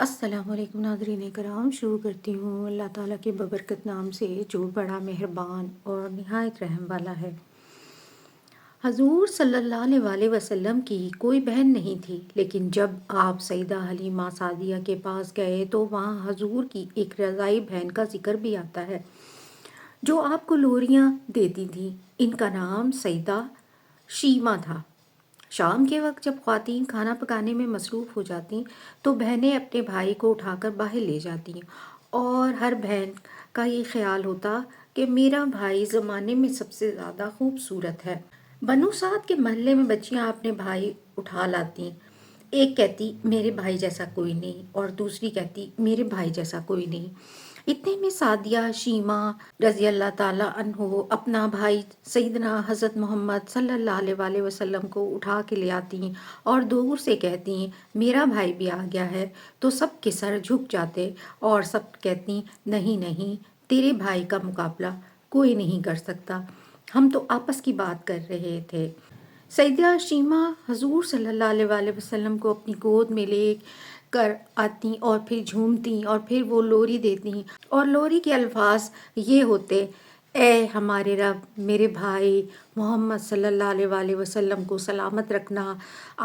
السلام علیکم ناظرین کرام، شروع کرتی ہوں اللہ تعالیٰ کے ببرکت نام سے جو بڑا مہربان اور نہایت رحم والا ہے۔ حضور صلی اللہ علیہ وسلم کی کوئی بہن نہیں تھی، لیکن جب آپ سیدہ حلیمہ سعدیہ کے پاس گئے تو وہاں حضور کی ایک رضاعی بہن کا ذکر بھی آتا ہے جو آپ کو لوریاں دیتی تھی۔ ان کا نام سیدہ شیمہ تھا۔ شام کے وقت جب خواتین کھانا پکانے میں مصروف ہو جاتیں تو بہنیں اپنے بھائی کو اٹھا کر باہر لے جاتی اور ہر بہن کا یہ خیال ہوتا کہ میرا بھائی زمانے میں سب سے زیادہ خوبصورت ہے۔ بنو سعد کے محلے میں بچیاں اپنے بھائی اٹھا لاتی، ایک کہتی میرے بھائی جیسا کوئی نہیں اور دوسری کہتی میرے بھائی جیسا کوئی نہیں۔ اتنے میں سعدیہ شیمہ رضی اللہ تعالیٰ عنہ اپنا بھائی سیدنا حضرت محمد صلی اللہ علیہ وسلم کو اٹھا کے لے آتی اور دور سے کہتی میرا بھائی بھی آ گیا ہے، تو سب کے سر جھک جاتے اور سب کہتی نہیں نہیں، تیرے بھائی کا مقابلہ کوئی نہیں کر سکتا، ہم تو آپس کی بات کر رہے تھے۔ سیدہ شیمہ حضور صلی اللہ علیہ وسلم کو اپنی گود میں لے کر آتی اور پھر جھومتی اور پھر وہ لوری دیتی اور لوری کے الفاظ یہ ہوتے، اے ہمارے رب، میرے بھائی محمد صلی اللہ علیہ وسلم کو سلامت رکھنا،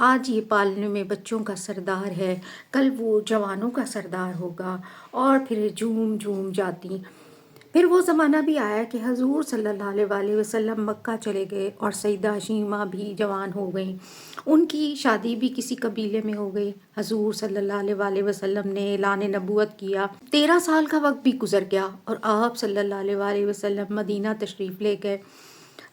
آج یہ پالنے میں بچوں کا سردار ہے، کل وہ جوانوں کا سردار ہوگا، اور پھر جھوم جھوم جاتی۔ پھر وہ زمانہ بھی آیا کہ حضور صلی اللہ علیہ وسلم مکہ چلے گئے اور سیدہ شیمہ بھی جوان ہو گئیں۔ ان کی شادی بھی کسی قبیلے میں ہو گئی۔ حضور صلی اللہ علیہ وسلم نے اعلان نبوت کیا، 13 سال کا وقت بھی گزر گیا اور آپ صلی اللہ علیہ وسلم مدینہ تشریف لے گئے۔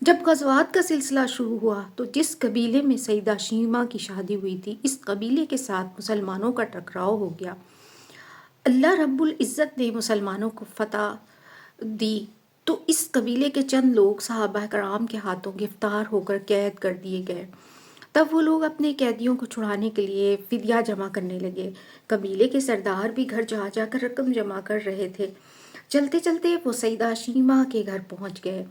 جب غزوات کا سلسلہ شروع ہوا تو جس قبیلے میں سیدہ شیمہ کی شادی ہوئی تھی، اس قبیلے کے ساتھ مسلمانوں کا ٹکراؤ ہو گیا۔ اللہ رب العزت نے مسلمانوں کو فتح دی تو اس قبیلے کے چند لوگ صحابہ کرام کے ہاتھوں گرفتار ہو کر قید کر دیے گئے۔ تب وہ لوگ اپنے قیدیوں کو چھڑانے کے لیے فدیہ جمع کرنے لگے۔ قبیلے کے سردار بھی گھر جا جا کر رقم جمع کر رہے تھے۔ چلتے چلتے وہ سیدہ شیمہ کے گھر پہنچ گئے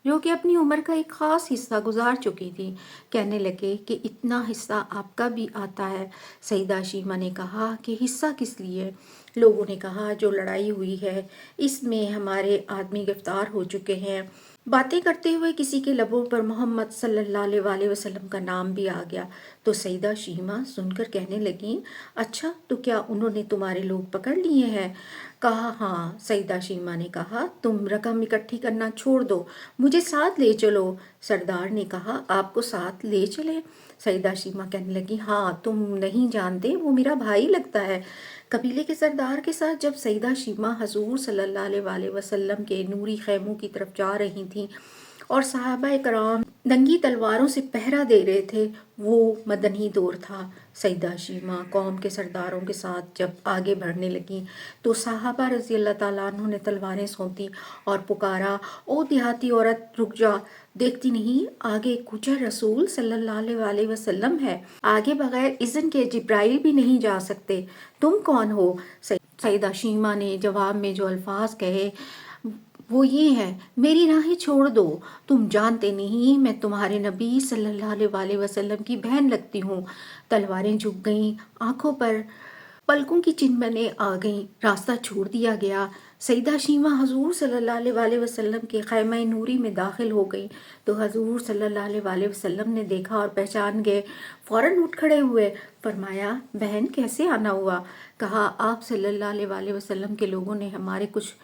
جو کہ اپنی عمر کا ایک خاص حصہ گزار چکی تھی۔ کہنے لگے کہ اتنا حصہ آپ کا بھی آتا ہے؟ سیدہ شیمہ نے کہا کہ حصہ کس لیے؟ لوگوں نے کہا جو لڑائی ہوئی ہے اس میں ہمارے آدمی گرفتار ہو چکے ہیں۔ باتیں کرتے ہوئے کسی کے لبوں پر محمد صلی اللہ علیہ وسلم کا نام بھی آ گیا تو سیدہ شیمہ سن کر کہنے لگیں، اچھا تو کیا انہوں نے تمہارے لوگ پکڑ لیے ہیں؟ کہا ہاں۔ سیدہ شیمہ نے کہا تم رقم اکٹھی کرنا چھوڑ دو، مجھے ساتھ لے چلو۔ سردار نے کہا آپ کو ساتھ لے چلیں؟ سیدہ شیمہ کہنے لگی ہاں، تم نہیں جانتے وہ میرا بھائی لگتا ہے۔ قبیلے کے سردار کے ساتھ جب سیدہ شیمہ حضور صلی اللہ علیہ وسلم کے نوری خیموں کی طرف جا رہی تھیں اور صحابہ کرام ننگی تلواروں سے پہرا دے رہے تھے، وہ مدنی دور تھا۔ سیدہ شیمہ قوم کے سرداروں کے ساتھ جب آگے بڑھنے لگیں تو صحابہ رضی اللہ تعالیٰ عنہ نے تلواریں سونتی اور پکارا، او دیہاتی عورت رک جا، دیکھتی نہیں آگے کچھ رسول صلی اللہ علیہ وسلم ہے، آگے بغیر اذن کے جبرائیل بھی نہیں جا سکتے، تم کون ہو؟ سیدہ شیمہ نے جواب میں جو الفاظ کہے وہ یہ ہے، میری راہیں چھوڑ دو، تم جانتے نہیں میں تمہارے نبی صلی اللہ علیہ وسلم کی بہن لگتی ہوں۔ تلواریں جھک گئیں، آنکھوں پر پلکوں کی چنبنیں آ گئیں، راستہ چھوڑ دیا گیا۔ سیدہ شیمہ حضور صلی اللہ علیہ وسلم کے خیمہ نوری میں داخل ہو گئی تو حضور صلی اللہ علیہ وسلم نے دیکھا اور پہچان گئے، فوراً اٹھ کھڑے ہوئے، فرمایا بہن کیسے آنا ہوا؟ کہا آپ صلی اللہ علیہ وسلم کے لوگوں نے ہمارے کچھ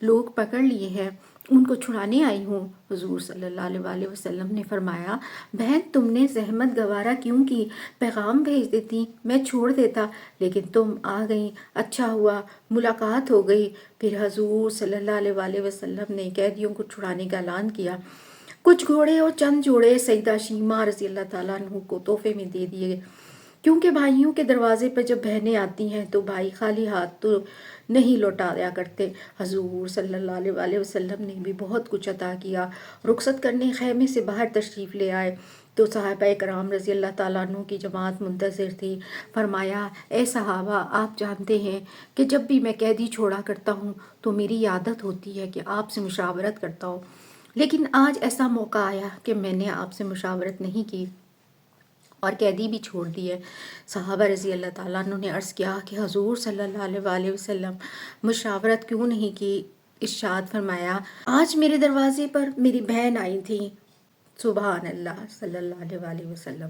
لوگ پکڑ لیے ہیں، ان کو چھڑانے آئی ہوں۔ حضور صلی اللہ علیہ وسلم نے فرمایا بہن تم نے زحمت گوارا کیوں کی؟ پیغام بھیج دیتی، میں چھوڑ دیتا، لیکن تم آ گئیں، اچھا ہوا ملاقات ہو گئی۔ پھر حضور صلی اللہ علیہ وسلم نے قیدیوں کو چھڑانے کا اعلان کیا۔ کچھ گھوڑے اور چند جوڑے سیدہ شیمہ رضی اللہ تعالیٰ عنہ کو تحفے میں دے دیے، کیونکہ بھائیوں کے دروازے پر جب بہنیں آتی ہیں تو بھائی خالی ہاتھ تو نہیں لوٹایا کرتے۔ حضور صلی اللہ علیہ وسلم نے بھی بہت کچھ عطا کیا۔ رخصت کرنے خیمے سے باہر تشریف لے آئے تو صحابہ کرام رضی اللہ تعالیٰ عنہ کی جماعت منتظر تھی۔ فرمایا اے صحابہ، آپ جانتے ہیں کہ جب بھی میں قیدی چھوڑا کرتا ہوں تو میری عادت ہوتی ہے کہ آپ سے مشاورت کرتا ہوں، لیکن آج ایسا موقع آیا کہ میں نے آپ سے مشاورت نہیں کی۔ اور قیدی بھی چھوڑ دیے۔ صحابہ رضی اللہ تعالیٰ عنہ نے عرض کیا کہ حضور صلی اللہ علیہ وآلہ وسلم مشاورت کیوں نہیں کی؟ ارشاد فرمایا آج میرے دروازے پر میری بہن آئی تھی، سبحان اللہ صلی اللہ علیہ وآلہ وسلم۔